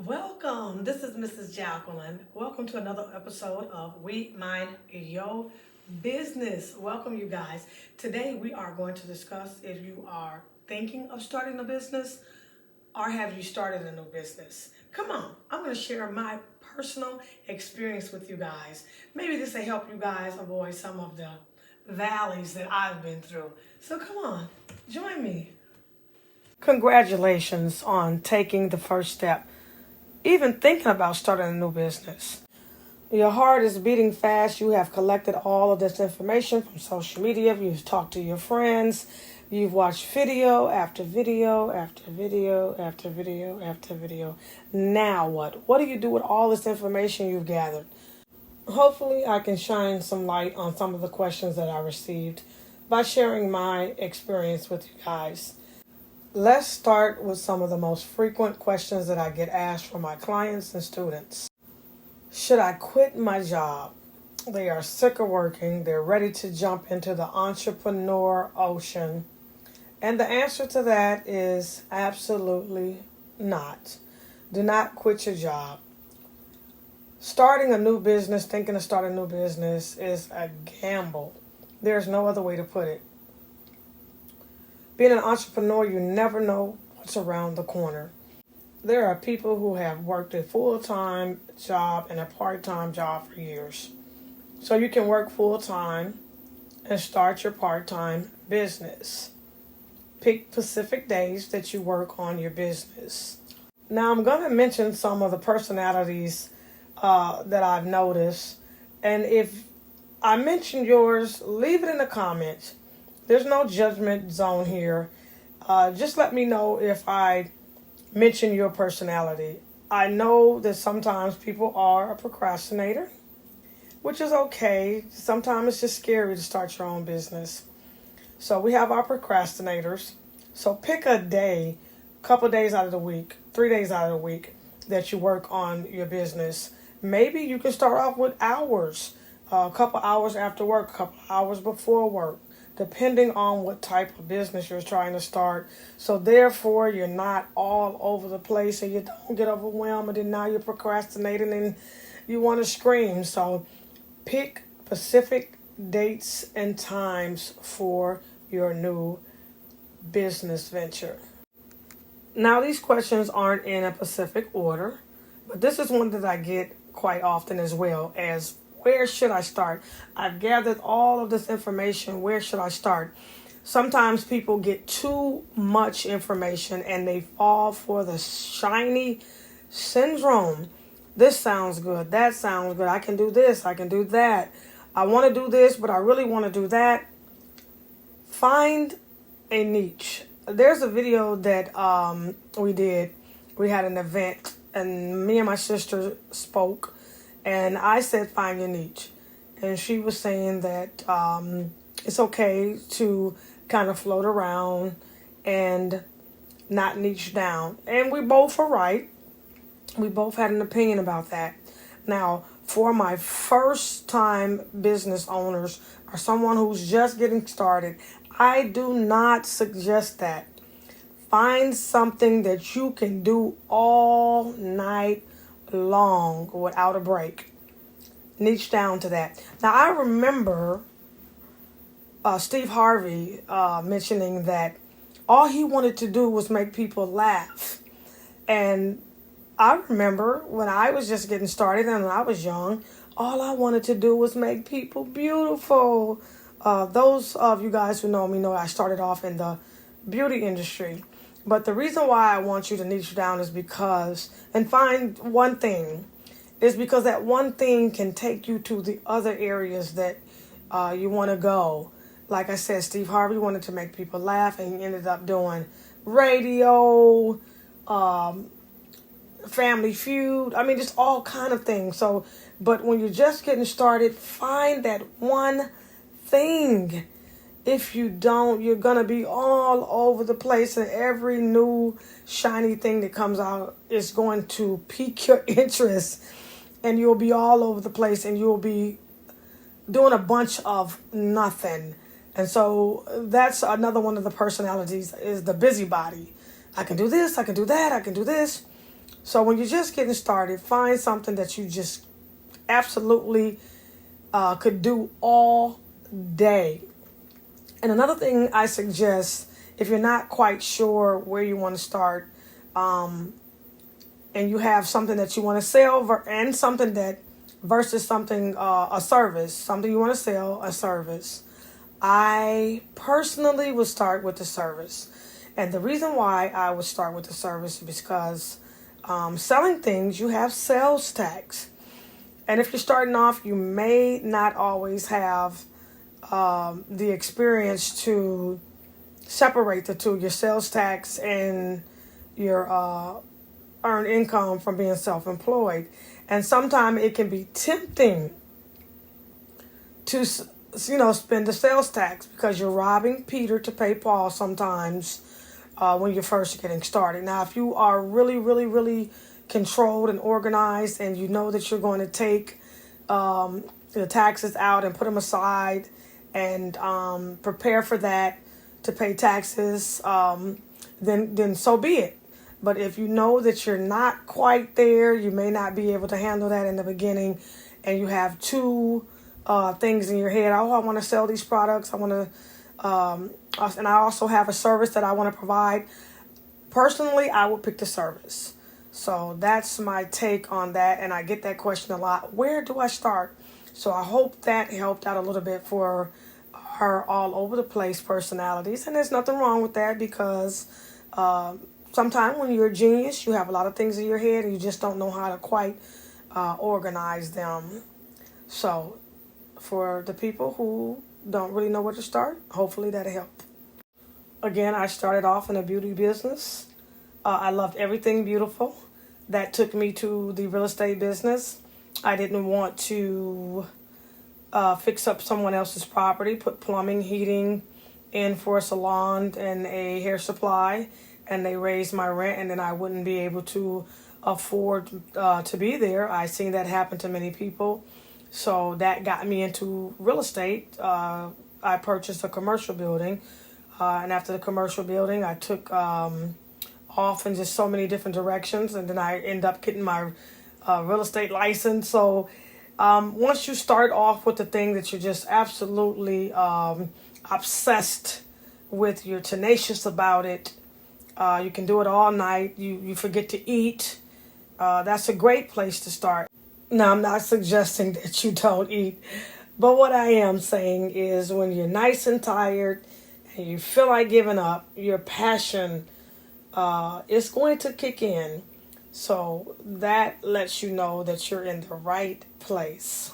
Welcome. This is Mrs. Jacqueline. Welcome to another episode of We Mind Your Business. Welcome, you guys. Today we are going to discuss if you are thinking of starting a business or have you started a new business. Come on, I'm going to share my personal experience with you guys. Maybe this will help you guys avoid some of the valleys that I've been through. So come on, join me. Congratulations on taking the first step. Even thinking about starting a new business. Your heart is beating fast. You have collected all of this information from social media. You've talked to your friends. You've watched video after video after video after video after video. Now what? What do you do with all this information you've gathered? Hopefully I can shine some light on some of the questions that I received by sharing my experience with you guys. Let's start with some of the most frequent questions that I get asked from my clients and students. Should I quit my job? They are sick of working. They're ready to jump into the entrepreneur ocean. And the answer to that is absolutely not. Do not quit your job. Starting a new business, thinking of starting a new business is a gamble. There's no other way to put it. Being an entrepreneur, you never know what's around the corner. There are people who have worked a full-time job and a part-time job for years. So you can work full-time and start your part-time business. Pick specific days that you work on your business. Now I'm going to mention some of the personalities that I've noticed. And if I mention yours, leave it in the comments. There's no judgment zone here. Just let me know if I mention your personality. I know that sometimes people are a procrastinator, which is okay. Sometimes it's just scary to start your own business. So we have our procrastinators. So pick a day, a couple days out of the week, 3 days out of the week that you work on your business. Maybe you can start off with hours, a couple hours after work, a couple hours before work, depending on what type of business you're trying to start. So therefore, you're not all over the place and you don't get overwhelmed and then now you're procrastinating and you want to scream. So pick specific dates and times for your new business venture. Now, these questions aren't in a specific order, but this is one that I get quite often as well as where should I start? I've gathered all of this information. Where should I start? Sometimes people get too much information and they fall for the shiny syndrome. This sounds good. That sounds good. I can do this. I can do that. I want to do this, but I really want to do that. Find a niche. There's a video that we did. We had an event and me and my sister spoke. And I said, find your niche. And she was saying that it's okay to kind of float around and not niche down. And we both are right. We both had an opinion about that. Now, for my first time business owners or someone who's just getting started, I do not suggest that. Find something that you can do all night long without a break. Niche down to that. Now I remember Steve Harvey mentioning that all he wanted to do was make people laugh. And I remember when I was just getting started and when I was young, all I wanted to do was make people beautiful. Those of you guys who know me know I started off in the beauty industry. But the reason why I want you to niche down is because, and find one thing, is because that one thing can take you to the other areas that you want to go. Like I said, Steve Harvey wanted to make people laugh and he ended up doing radio, Family Feud. I mean, just all kind of things. So, but when you're just getting started, find that one thing. If you don't, you're going to be all over the place and every new shiny thing that comes out is going to pique your interest and you'll be all over the place and you'll be doing a bunch of nothing. And so that's another one of the personalities is the busybody. I can do this, I can do that, I can do this. So when you're just getting started, find something that you just absolutely could do all day. And another thing I suggest, if you're not quite sure where you want to start, and you have something that you want to sell and something that versus something, a service, something you want to sell, a service, I personally would start with the service. And the reason why I would start with the service is because selling things, you have sales tax. And if you're starting off, you may not always have the experience to separate the two, your sales tax and your earned income from being self-employed. And sometimes it can be tempting to, spend the sales tax because you're robbing Peter to pay Paul sometimes when you're first getting started. Now, if you are really, really, really controlled and organized and you know that you're going to take the taxes out and put them aside and prepare for that to pay taxes, then so be it. But if you know that you're not quite there, you may not be able to handle that in the beginning, and you have two things in your head. Oh, I want to sell these products. I want to, and I also have a service that I want to provide. Personally, I would pick the service. So that's my take on that, and I get that question a lot. Where do I start? So I hope that helped out a little bit for our all over the place personalities, and there's nothing wrong with that because sometimes when you're a genius, you have a lot of things in your head and you just don't know how to quite organize them. So for the people who don't really know where to start, hopefully that'll help. Again, I started off in a beauty business. I loved everything beautiful. That took me to the real estate business. I didn't want to fix up someone else's property, put plumbing, heating in for a salon and a hair supply, and they raised my rent, and then I wouldn't be able to afford to be there. I seen that happen to many people. So that got me into real estate. I purchased a commercial building, and after the commercial building, I took off in just so many different directions, and then I end up getting my real estate license. So once you start off with the thing that you're just absolutely obsessed with, you're tenacious about it, you can do it all night, you forget to eat, that's a great place to start. Now, I'm not suggesting that you don't eat, but what I am saying is when you're nice and tired and you feel like giving up, your passion is going to kick in. So that lets you know that you're in the right place.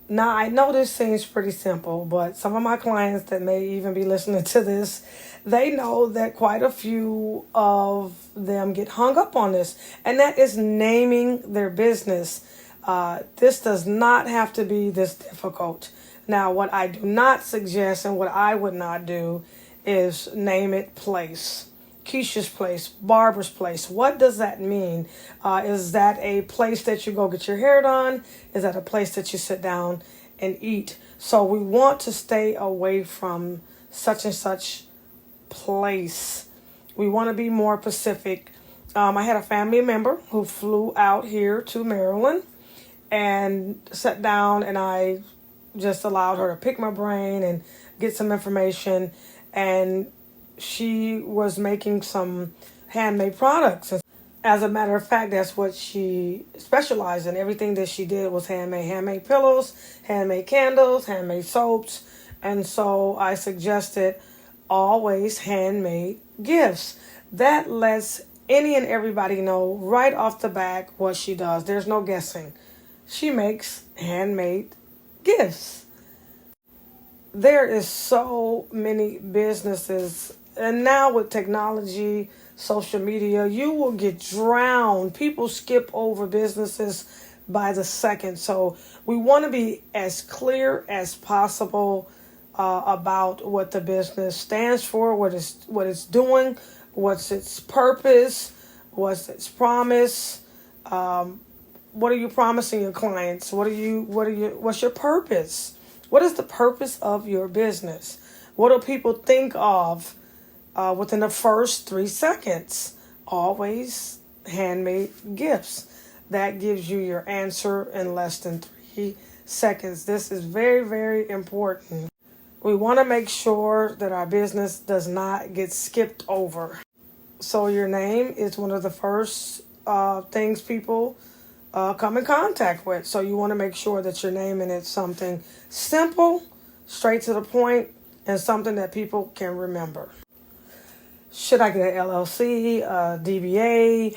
Now, I know this seems pretty simple, but some of my clients that may even be listening to this, they know that quite a few of them get hung up on this, and that is naming their business. This does not have to be this difficult. Now, what I do not suggest and what I would not do is name it place. Keisha's Place, Barbara's Place. What does that mean? Is that a place that you go get your hair done? Is that a place that you sit down and eat? So we want to stay away from such and such place. We want to be more specific. I had a family member who flew out here to Maryland and sat down, and I just allowed her to pick my brain and get some information, and she was making some handmade products. As a matter of fact, that's what she specialized in. Everything that she did was handmade pillows, handmade candles, handmade soaps. And so I suggested always handmade gifts. That lets any and everybody know right off the back what she does. There's no guessing. She makes handmade gifts. There is so many businesses, and now with technology, social media, you will get drowned. People skip over businesses by the second. So we want to be as clear as possible about what the business stands for, what it's doing, what's its purpose, what's its promise. What are you promising your clients? What's your purpose? What is the purpose of your business? What do people think of within the first 3 seconds? Always handmade gifts. That gives you your answer in less than 3 seconds. This is very, very important. We want to make sure that our business does not get skipped over. So your name is one of the first things people come in contact with. So you want to make sure that you're naming it something simple, straight to the point, and something that people can remember. Should I get an LLC, DBA?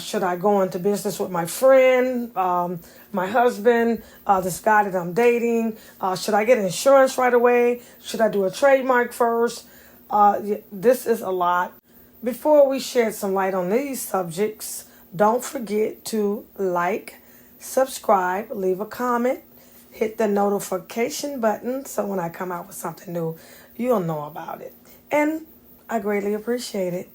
Should I go into business with my friend, my husband, this guy that I'm dating? Should I get insurance right away? Should I do a trademark first? This is a lot. Before we shed some light on these subjects, don't forget to like, subscribe, leave a comment, hit the notification button so when I come out with something new, you'll know about it. And I greatly appreciate it.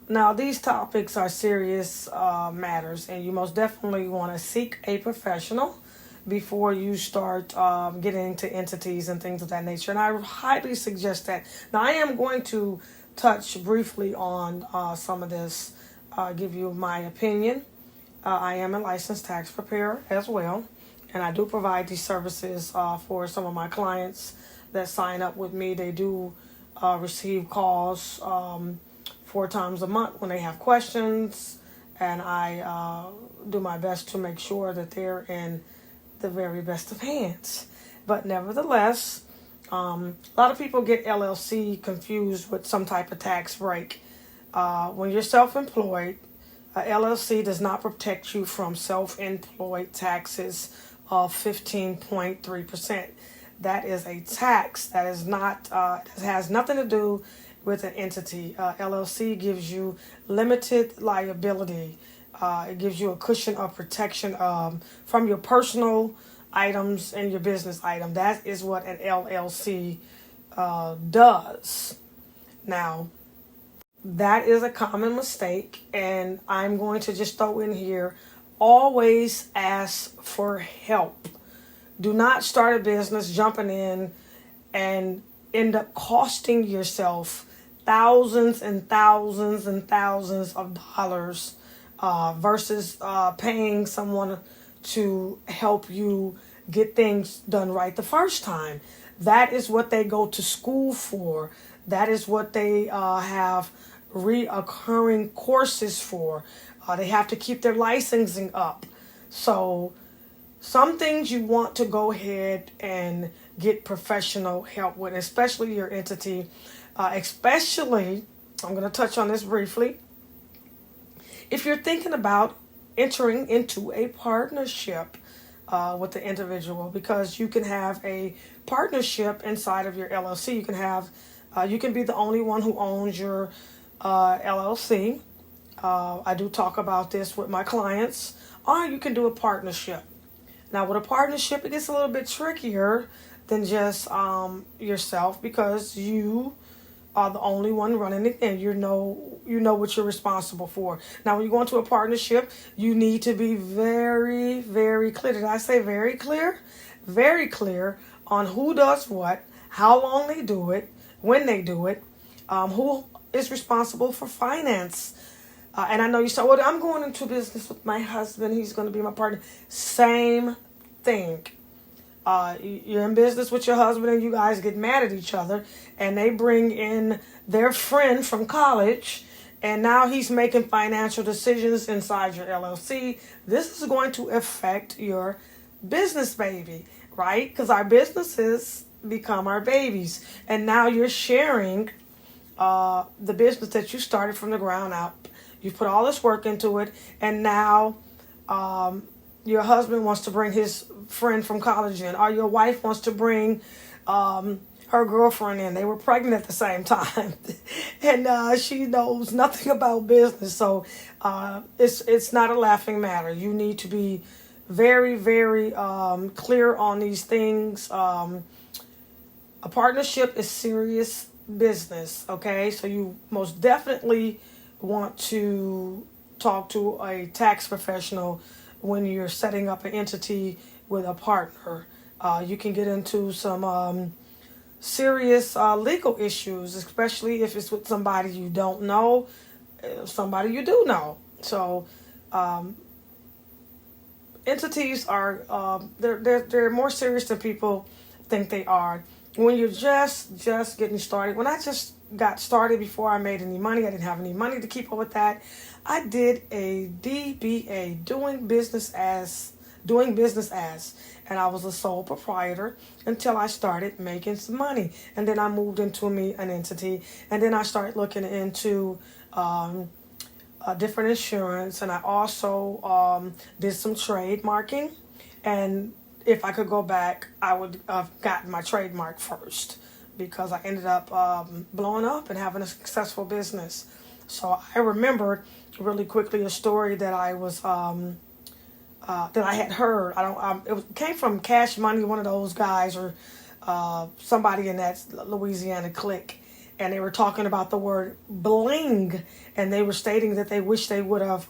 Now, these topics are serious matters, and you most definitely want to seek a professional before you start getting into entities and things of that nature. And I highly suggest that. Now, I am going to touch briefly on some of this, give you my opinion. I am a licensed tax preparer as well, and I do provide these services for some of my clients that sign up with me. They do receive calls 4 times a month when they have questions, and I do my best to make sure that they're in the very best of hands. But nevertheless, a lot of people get LLC confused with some type of tax break. When you're self-employed, LLC does not protect you from self-employed taxes of 15.3%. That is a tax that is not has nothing to do with an entity. LLC gives you limited liability. It gives you a cushion of protection from your personal items and your business item. That is what an LLC does. Now, that is a common mistake, and I'm going to just throw in here, always ask for help. Do not start a business jumping in and end up costing yourself thousands and thousands and thousands of dollars versus paying someone to help you get things done right the first time. That is what they go to school for. That is what they have reoccurring courses for. They have to keep their licensing up. So some things you want to go ahead and get professional help with, especially your entity. Especially, I'm going to touch on this briefly. If you're thinking about entering into a partnership with the individual, because you can have a partnership inside of your LLC. You can be the only one who owns your LLC. I do talk about this with my clients. Or you can do a partnership. Now, with a partnership, it gets a little bit trickier than just yourself, because you are the only one running it, and you know what you're responsible for. Now, when you go into a partnership, you need to be very, very clear. Did I say very clear? Very clear on who does what, how long they do it, when they do it, who is responsible for finance. And I know you say, well, I'm going into business with my husband. He's going to be my partner. Same thing. You're in business with your husband and you guys get mad at each other, and they bring in their friend from college, and now he's making financial decisions inside your LLC. This is going to affect your business baby, right? Because our businesses become our babies, and now you're sharing the business that you started from the ground up. You put all this work into it, and now your husband wants to bring his friend from college in, or your wife wants to bring her girlfriend in. They were pregnant at the same time, and she knows nothing about business. So it's not a laughing matter. You need to be very, very clear on these things. A partnership is serious business, okay? So you most definitely want to talk to a tax professional when you're setting up an entity with a partner. You can get into some serious legal issues, especially if it's with somebody you don't know, somebody you do know. So entities are they're more serious than people think they are. When you're just getting started, when I just got started before I made any money, I didn't have any money to keep up with that. I did a DBA, doing business as, and I was a sole proprietor until I started making some money, and then I moved into an entity, and then I started looking into different insurance, and I also did some trademarking. And if I could go back, I would have gotten my trademark first, because I ended up blowing up and having a successful business. So I remembered really quickly a story that I was that I had heard. It came from Cash Money, one of those guys, or somebody in that Louisiana clique, and they were talking about the word bling, and they were stating that they wish they would have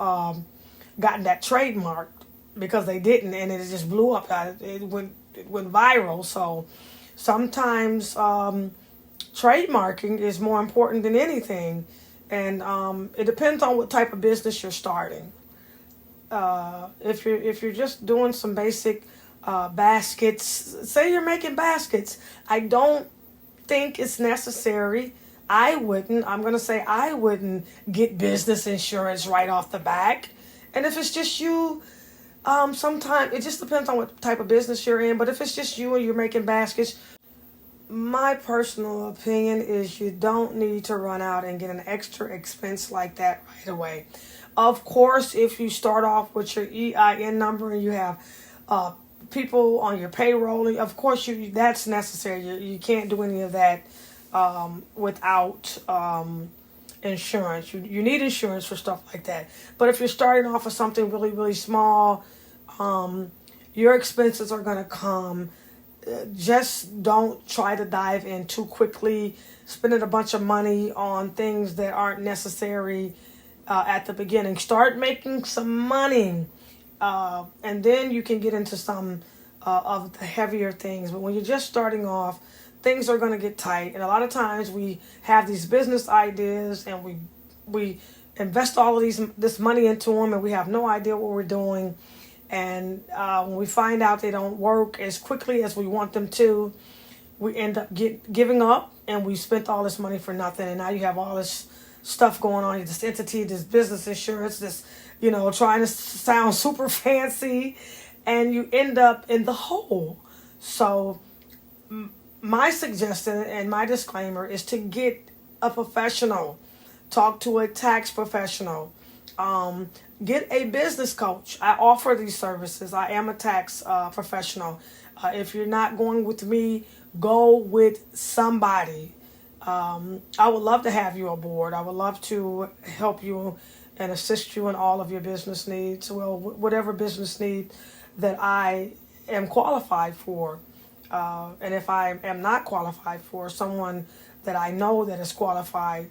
gotten that trademark, because they didn't, and it just blew up. It went viral. So sometimes trademarking is more important than anything, and it depends on what type of business you're starting. If you're just doing some basic baskets, say you're making baskets, I don't think it's necessary. I'm going to say I wouldn't get business insurance right off the back. And if it's just you, sometimes it just depends on what type of business you're in. But if it's just you and you're making baskets, my personal opinion is you don't need to run out and get an extra expense like that right away. Of course, if you start off with your EIN number and you have people on your payroll, of course that's necessary. You can't do any of that without insurance. You need insurance for stuff like that. But if you're starting off with something really, really small, your expenses are going to come. Just don't try to dive in too quickly, spending a bunch of money on things that aren't necessary at the beginning. Start making some money, and then you can get into some of the heavier things. But when you're just starting off, things are going to get tight. And a lot of times we have these business ideas, and we invest all of this money into them, and we have no idea what we're doing. And when we find out they don't work as quickly as we want them to, we end up giving up, and we spent all this money for nothing. And now you have all this stuff going on, this entity, this business insurance, this, trying to sound super fancy, and you end up in the hole. So my suggestion and my disclaimer is to get a professional. Talk to a tax professional. Get a business coach. I offer these services. I am a tax professional. If you're not going with me, go with somebody. I would love to have you aboard. I would love to help you and assist you in all of your business needs. Well, whatever business need that I am qualified for. And if I am not qualified for, someone that I know that is qualified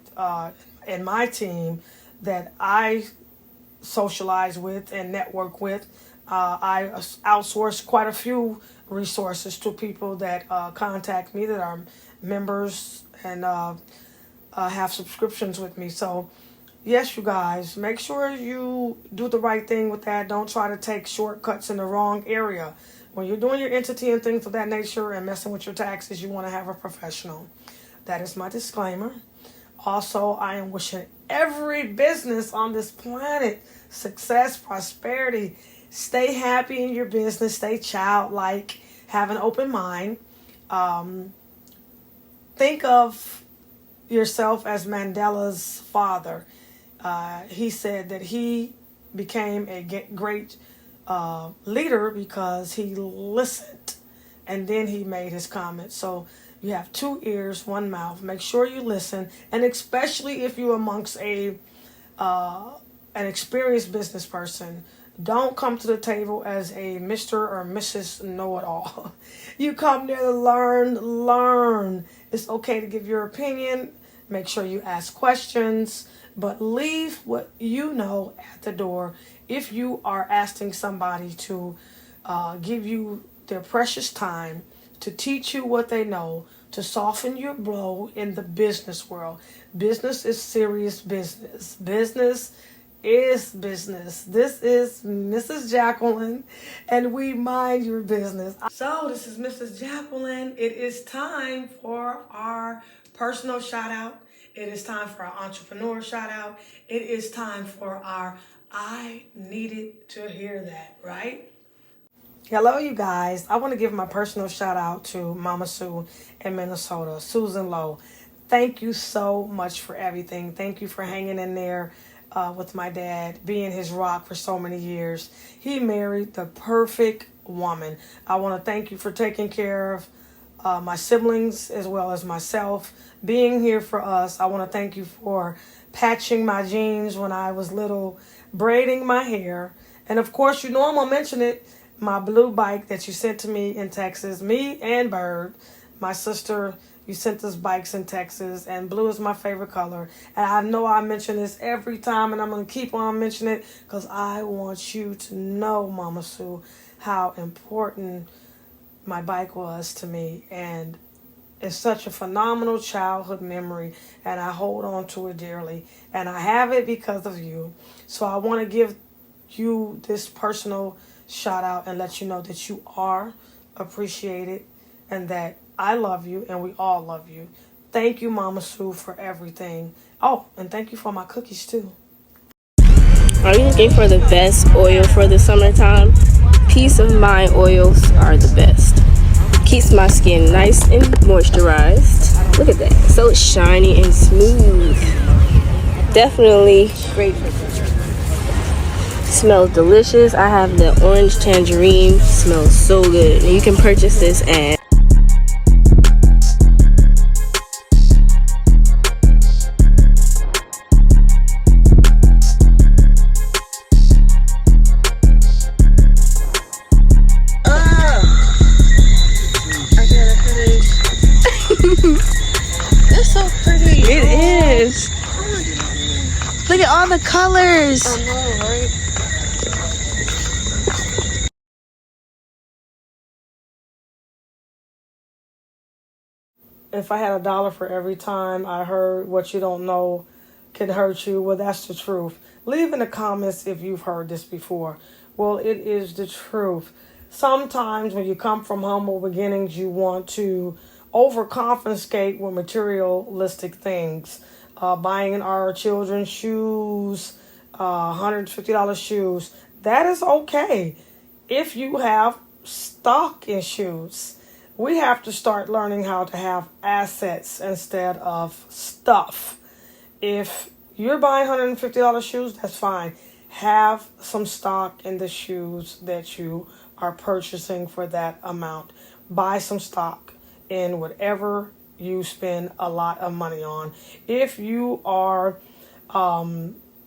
in my team that I socialize with and network with, I outsource quite a few resources to people that contact me that are members and have subscriptions with me. So yes, you guys, make sure you do the right thing with that. Don't try to take shortcuts in the wrong area. When you're doing your entity and things of that nature and messing with your taxes, you want to have a professional. That is my disclaimer. Also, I am wishing every business on this planet success, prosperity. Stay happy in your business. Stay childlike. Have an open mind. Think of yourself as Mandela's father. He said that he became a great leader because he listened, and then he made his comments. So you have 2 ears, 1 mouth. Make sure you listen, and especially if you're amongst an experienced business person, don't come to the table as a Mr. or Mrs. Know-it-all. You come there to learn. It's okay to give your opinion. Make sure you ask questions, but leave what you know at the door. If you are asking somebody to give you their precious time to teach you what they know, to soften your blow in the business world. Business is serious business. Business is business. This is Mrs. Jacqueline, and we mind your business. So this is Mrs. Jacqueline. It is time for our personal shout out. It is time for our entrepreneur shout out. It is time for our I needed to hear that, right? Hello, you guys. I want to give my personal shout out to Mama Sue in Minnesota, Susan Lowe. Thank you so much for everything. Thank you for hanging in there with my dad, being his rock for so many years. He married the perfect woman. I want to thank you for taking care of my siblings as well as myself, being here for us. I want to thank you for patching my jeans when I was little, braiding my hair. And of course, you know I'm going to mention it, my blue bike that you sent to me in Texas, me and Bird, my sister. You sent us bikes in Texas, and blue is my favorite color. And I know I mention this every time, and I'm going to keep on mentioning it because I want you to know, Mama Sue, how important my bike was to me. And it's such a phenomenal childhood memory, and I hold on to it dearly. And I have it because of you. So I want to give you this personal shout out and let you know that you are appreciated and that I love you and we all love you. Thank you, Mama Sue, for everything. Oh, and thank you for my cookies too. Are you looking for the best oil for the summertime? Peace of Mind oils are the best. Keeps my skin nice and moisturized. Look at that, so shiny and smooth. Definitely great for summer. Smells delicious. I have the orange tangerine. Smells so good. And you can purchase this at It's so pretty. It is. Look at all the colors. I know, right? If I had $1 for every time I heard what you don't know can hurt you, well, that's the truth. Leave in the comments if you've heard this before. Well, it is the truth. Sometimes when you come from humble beginnings, you want to overcompensate with materialistic things. Buying our children shoes, $150 shoes. That is okay if you have stock in shoes. We have to start learning how to have assets instead of stuff. If you're buying $150 shoes, that's fine. Have some stock in the shoes that you are purchasing for that amount. Buy some stock in whatever you spend a lot of money on. If you are a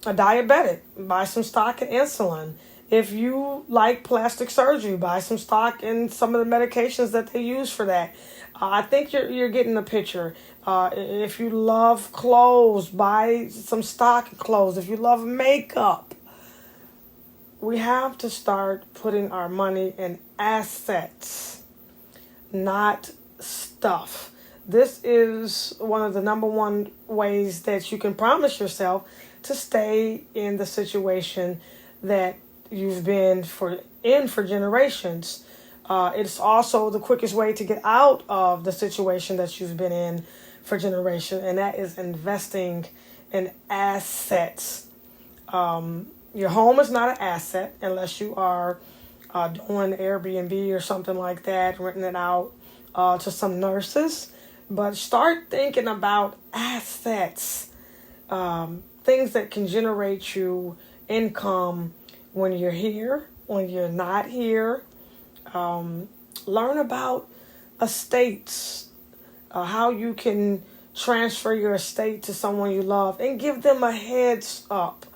diabetic, buy some stock in insulin. If you like plastic surgery, buy some stock in some of the medications that they use for that. I think you're getting the picture. If you love clothes, buy some stock in clothes. If you love makeup, we have to start putting our money in assets, not stuff. This is one of the number one ways that you can promise yourself to stay in the situation that you've been in for generations. It's also the quickest way to get out of the situation that you've been in for generations, and that is investing in assets. Your home is not an asset unless you are doing Airbnb or something like that, renting it out to some nurses. But start thinking about assets, things that can generate you income when you're here, when you're not here. Learn about estates, how you can transfer your estate to someone you love and give them a heads up.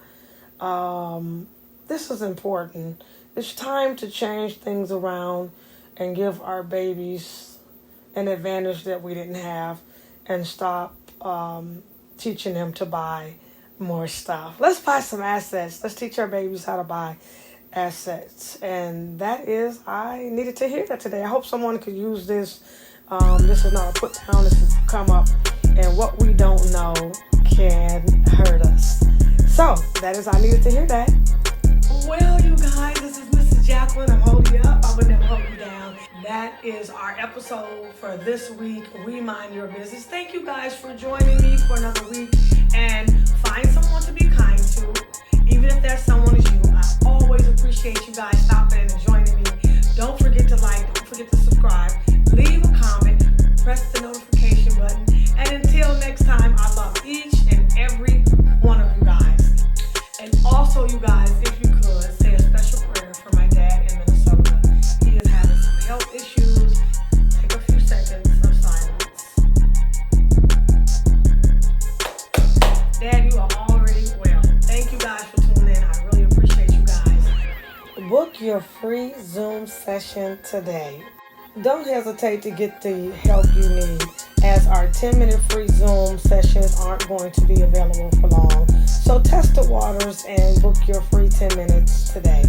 This is important. It's time to change things around and give our babies an advantage that we didn't have and stop teaching them to buy more stuff. Let's buy some assets. Let's teach our babies how to buy assets. And that is, I needed to hear that today. I hope someone could use this. This is not a put down. This is a come up. And what we don't know can hurt us. So, that is, I needed to hear that. Well, you guys, this is Mrs. Jacqueline. I'm holding you up. I would never hold you down. That is our episode for this week. We Mind Your Business. Thank you guys for joining me for another week. And find someone to be kind to. Even if that someone is you. I always appreciate you guys stopping in and joining me. Don't forget to like. Don't forget to subscribe. Leave a comment. Press the notification button. And until next time, I love each and every one of you guys. And also, you guys, if you could, say a special prayer for my dad in Minnesota. He is having some health issues. Take a few seconds of silence. Dad, you are already well. Thank you guys for tuning in. I really appreciate you guys. Book your free Zoom session today. Don't hesitate to get the help you need, as our 10-minute free Zoom sessions aren't going to be available for long. So test the waters and book your free 10 minutes today.